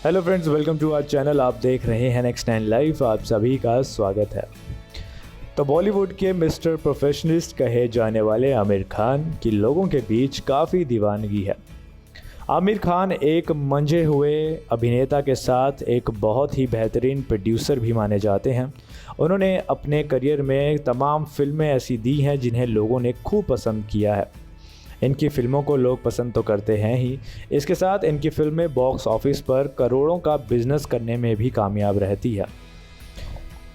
Hello friends, welcome to our channel. आप देख रहे हैं नेक्स्ट 9 लाइव। आप सभी का स्वागत है। तो बॉलीवुड के मिस्टर प्रोफेशनलिस्ट कहे जाने वाले आमिर खान की लोगों के बीच काफ़ी दीवानगी है। आमिर खान एक मंझे हुए अभिनेता के साथ एक बहुत ही बेहतरीन प्रोड्यूसर भी माने जाते हैं। उन्होंने अपने करियर में तमाम फिल्में ऐसी दी हैं जिन्हें लोगों ने खूब पसंद किया है। इनकी फ़िल्मों को लोग पसंद तो करते हैं ही, इसके साथ इनकी फ़िल्में बॉक्स ऑफिस पर करोड़ों का बिजनेस करने में भी कामयाब रहती है।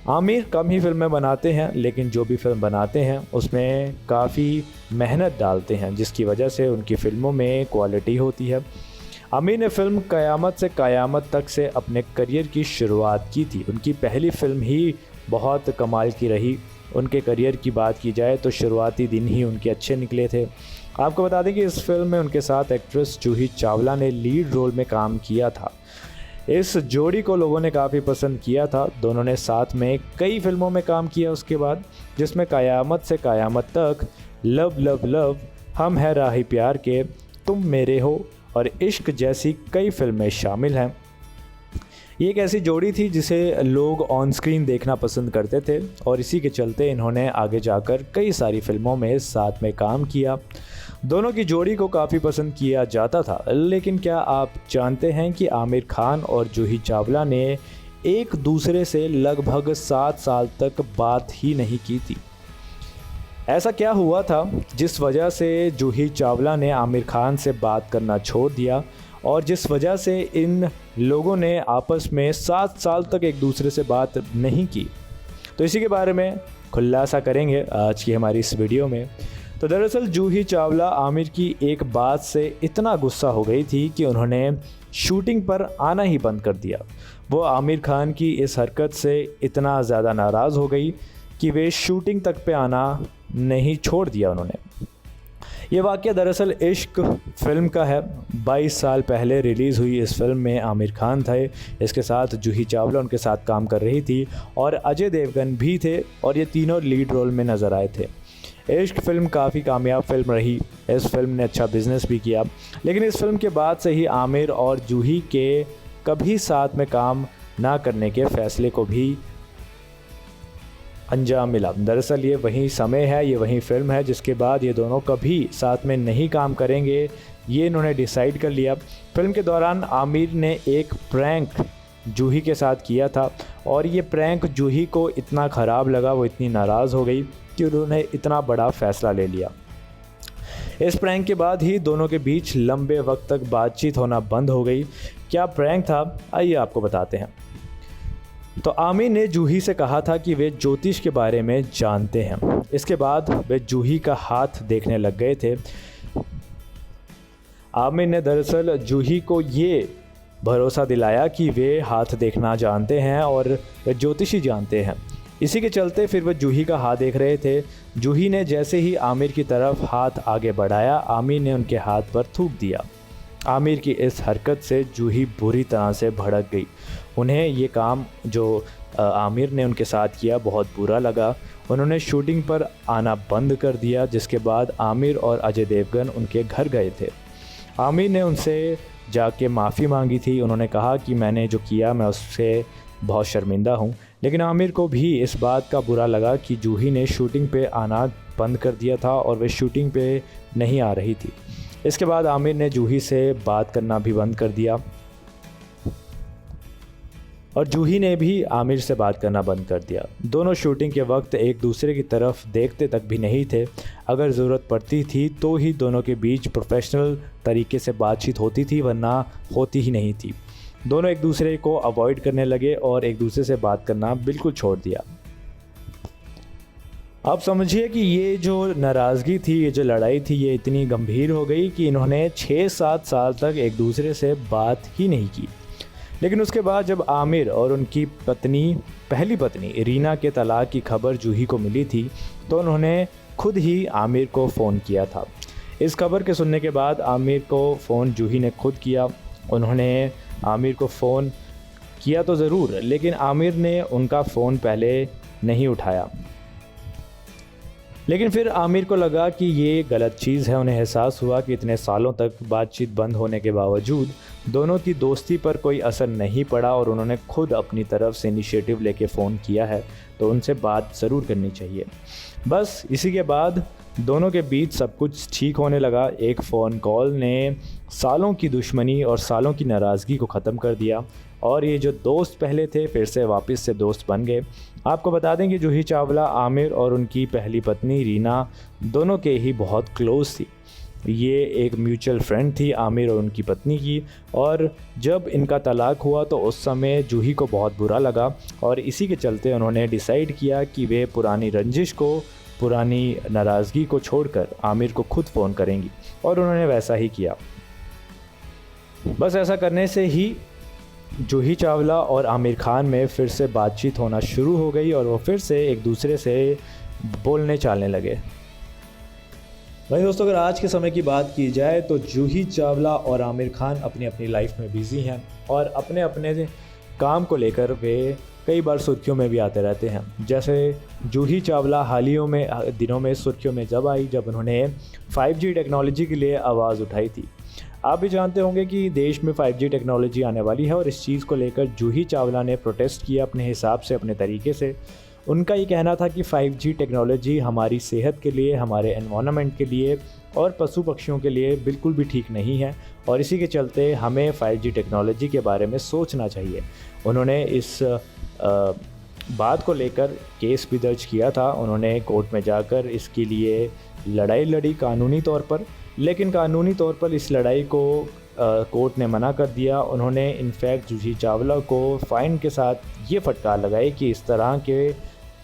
आमिर कम ही फिल्में बनाते हैं, लेकिन जो भी फिल्म बनाते हैं उसमें काफ़ी मेहनत डालते हैं, जिसकी वजह से उनकी फ़िल्मों में क्वालिटी होती है। आमिर ने फ़िल्म क़यामत से क़यामत तक से अपने करियर की शुरुआत की थी। उनकी पहली फ़िल्म ही बहुत कमाल की रही। उनके करियर की बात की जाए तो शुरुआती दिन ही उनके अच्छे निकले थे। आपको बता दें कि इस फिल्म में उनके साथ एक्ट्रेस जूही चावला ने लीड रोल में काम किया था। इस जोड़ी को लोगों ने काफ़ी पसंद किया था। दोनों ने साथ में कई फिल्मों में काम किया उसके बाद, जिसमें क़यामत से क़यामत तक, लव लव लव, हम है राही प्यार के, तुम मेरे हो और इश्क जैसी कई फिल्में शामिल हैं। ये एक ऐसी जोड़ी थी जिसे लोग ऑन स्क्रीन देखना पसंद करते थे और इसी के चलते इन्होंने आगे जाकर कई सारी फिल्मों में साथ में काम किया। दोनों की जोड़ी को काफ़ी पसंद किया जाता था। लेकिन क्या आप जानते हैं कि आमिर खान और जूही चावला ने एक दूसरे से लगभग 7 साल तक बात ही नहीं की थी। ऐसा क्या हुआ था जिस वजह से जूही चावला ने आमिर खान से बात करना छोड़ दिया और जिस वजह से इन लोगों ने आपस में 7 साल तक एक दूसरे से बात नहीं की? तो इसी के बारे में खुलासा करेंगे आज की हमारी इस वीडियो में। तो दरअसल जूही चावला आमिर की एक बात से इतना गुस्सा हो गई थी कि उन्होंने शूटिंग पर आना ही बंद कर दिया। वो आमिर खान की इस हरकत से इतना ज़्यादा नाराज़ हो गई कि वे शूटिंग तक पे आना नहीं छोड़ दिया उन्होंने। ये वाक़या दरअसल इश्क फ़िल्म का है। 22 साल पहले रिलीज़ हुई इस फिल्म में आमिर खान थे, इसके साथ जूही चावला उनके साथ काम कर रही थी और अजय देवगन भी थे और ये तीनों लीड रोल में नज़र आए थे। इश्क फ़िल्म काफ़ी कामयाब फिल्म रही। इस फिल्म ने अच्छा बिज़नेस भी किया, लेकिन इस फिल्म के बाद से ही आमिर और जूही के कभी साथ में काम ना करने के फ़ैसले को भी अंजाम मिला। दरअसल ये वही समय है, ये वही फिल्म है जिसके बाद ये दोनों कभी साथ में नहीं काम करेंगे, ये इन्होंने डिसाइड कर लिया। फिल्म के दौरान आमिर ने एक प्रैंक जूही के साथ किया था और ये प्रैंक जूही को इतना ख़राब लगा, वो इतनी नाराज़ हो गई कि उन्होंने इतना बड़ा फ़ैसला ले लिया। इस प्रैंक के बाद ही दोनों के बीच लंबे वक्त तक बातचीत होना बंद हो गई। क्या प्रैंक था, आइए आपको बताते हैं। तो आमिर ने जूही से कहा था कि वे ज्योतिष के बारे में जानते हैं। इसके बाद वे जूही का हाथ देखने लग गए थे। आमिर ने दरअसल जूही को ये भरोसा दिलाया कि वे हाथ देखना जानते हैं और वे ज्योतिषी जानते हैं। इसी के चलते फिर वे जूही का हाथ देख रहे थे। जूही ने जैसे ही आमिर की तरफ हाथ आगे बढ़ाया, आमिर ने उनके हाथ पर थूक दिया। आमिर की इस हरकत से जूही बुरी तरह से भड़क गई। उन्हें ये काम जो आमिर ने उनके साथ किया बहुत बुरा लगा। उन्होंने शूटिंग पर आना बंद कर दिया, जिसके बाद आमिर और अजय देवगन उनके घर गए थे। आमिर ने उनसे जाके माफ़ी मांगी थी। उन्होंने कहा कि मैंने जो किया मैं उससे बहुत शर्मिंदा हूँ। लेकिन आमिर को भी इस बात का बुरा लगा कि जूही ने शूटिंग पे आना बंद कर दिया था और वे शूटिंग पे नहीं आ रही थी। इसके बाद आमिर ने जूही से बात करना भी बंद कर दिया और जूही ने भी आमिर से बात करना बंद कर दिया। दोनों शूटिंग के वक्त एक दूसरे की तरफ देखते तक भी नहीं थे। अगर ज़रूरत पड़ती थी तो ही दोनों के बीच प्रोफेशनल तरीके से बातचीत होती थी, वरना होती ही नहीं थी। दोनों एक दूसरे को अवॉइड करने लगे और एक दूसरे से बात करना बिल्कुल छोड़ दिया। आप समझिए कि ये जो नाराज़गी थी, ये जो लड़ाई थी, ये इतनी गंभीर हो गई कि इन्होंने 6-7 साल तक एक दूसरे से बात ही नहीं की। लेकिन उसके बाद जब आमिर और उनकी पहली पत्नी रीना के तलाक की खबर जूही को मिली थी, तो उन्होंने खुद ही आमिर को फ़ोन किया था। इस खबर के सुनने के बाद आमिर को फ़ोन जूही ने खुद किया। उन्होंने आमिर को फ़ोन किया तो ज़रूर, लेकिन आमिर ने उनका फ़ोन पहले नहीं उठाया। लेकिन फिर आमिर को लगा कि ये गलत चीज़ है। उन्हें एहसास हुआ कि इतने सालों तक बातचीत बंद होने के बावजूद दोनों की दोस्ती पर कोई असर नहीं पड़ा और उन्होंने खुद अपनी तरफ से इनिशिएटिव लेके फ़ोन किया है, तो उनसे बात ज़रूर करनी चाहिए। बस इसी के बाद दोनों के बीच सब कुछ ठीक होने लगा। एक फ़ोन कॉल ने सालों की दुश्मनी और सालों की नाराज़गी को ख़त्म कर दिया और ये जो दोस्त पहले थे फिर से वापस से दोस्त बन गए। आपको बता दें कि जूही चावला आमिर और उनकी पहली पत्नी रीना दोनों के ही बहुत क्लोज़ थी। ये एक म्यूचुअल फ्रेंड थी आमिर और उनकी पत्नी की, और जब इनका तलाक हुआ तो उस समय जूही को बहुत बुरा लगा और इसी के चलते उन्होंने डिसाइड किया कि वे पुरानी रंजिश को, पुरानी नाराज़गी को छोड़कर आमिर को खुद फ़ोन करेंगी, और उन्होंने वैसा ही किया। बस ऐसा करने से ही जूही चावला और आमिर खान में फिर से बातचीत होना शुरू हो गई और वो फिर से एक दूसरे से बोलने चालने लगे। भाई दोस्तों, अगर आज के समय की बात की जाए तो जूही चावला और आमिर खान अपनी अपनी लाइफ में बिज़ी हैं और अपने अपने काम को लेकर वे कई बार सुर्खियों में भी आते रहते हैं। जैसे जूही चावला हाल ही में दिनों में सुर्खियों में जब आई, जब उन्होंने 5G टेक्नोलॉजी के लिए आवाज़ उठाई थी। आप भी जानते होंगे कि देश में 5G टेक्नोलॉजी आने वाली है और इस चीज़ को लेकर जूही चावला ने प्रोटेस्ट किया अपने हिसाब से, अपने तरीके से। उनका ये कहना था कि 5G टेक्नोलॉजी हमारी सेहत के लिए, हमारे एनवायरनमेंट के लिए और पशु पक्षियों के लिए बिल्कुल भी ठीक नहीं है और इसी के चलते हमें 5G टेक्नोलॉजी के बारे में सोचना चाहिए। उन्होंने इस बात को लेकर केस भी दर्ज किया था। उन्होंने कोर्ट में जाकर इसके लिए लड़ाई लड़ी कानूनी तौर पर, लेकिन कानूनी तौर पर इस लड़ाई को कोर्ट ने मना कर दिया। उन्होंने इनफैक्ट जूही चावला को फ़ाइन के साथ ये फटकार लगाई कि इस तरह के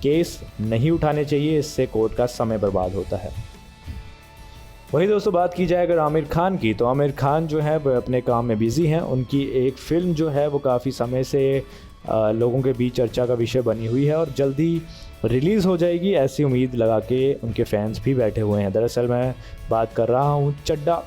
केस नहीं उठाने चाहिए, इससे कोर्ट का समय बर्बाद होता है। वही दोस्तों, बात की जाए अगर आमिर खान की, तो आमिर खान जो है वो अपने काम में बिज़ी हैं। उनकी एक फ़िल्म जो है वो काफ़ी समय से लोगों के बीच चर्चा का विषय बनी हुई है और जल्दी रिलीज़ हो जाएगी, ऐसी उम्मीद लगा के उनके फैंस भी बैठे हुए हैं। दरअसल मैं बात कर रहा हूँ चड्ढा,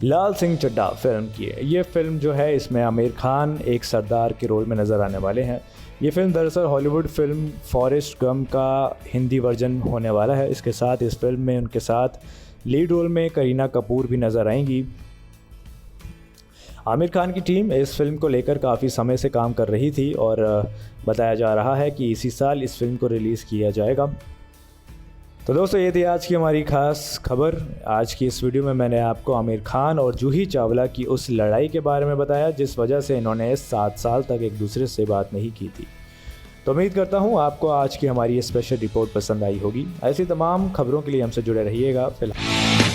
लाल सिंह चड्ढा फिल्म की। ये फ़िल्म जो है इसमें आमिर खान एक सरदार के रोल में नज़र आने वाले हैं। ये फ़िल्म दरअसल हॉलीवुड फिल्म फॉरेस्ट गंप का हिंदी वर्जन होने वाला है। इसके साथ इस फिल्म में उनके साथ लीड रोल में करीना कपूर भी नज़र आएंगी। आमिर खान की टीम इस फिल्म को लेकर काफ़ी समय से काम कर रही थी और बताया जा रहा है कि इसी साल इस फिल्म को रिलीज़ किया जाएगा। तो दोस्तों, ये थी आज की हमारी ख़ास खबर। आज की इस वीडियो में मैंने आपको आमिर खान और जूही चावला की उस लड़ाई के बारे में बताया जिस वजह से इन्होंने 7 साल तक एक दूसरे से बात नहीं की थी। तो उम्मीद करता हूँ आपको आज की हमारी ये स्पेशल रिपोर्ट पसंद आई होगी। ऐसी तमाम खबरों के लिए हमसे जुड़े रहिएगा। फिलहाल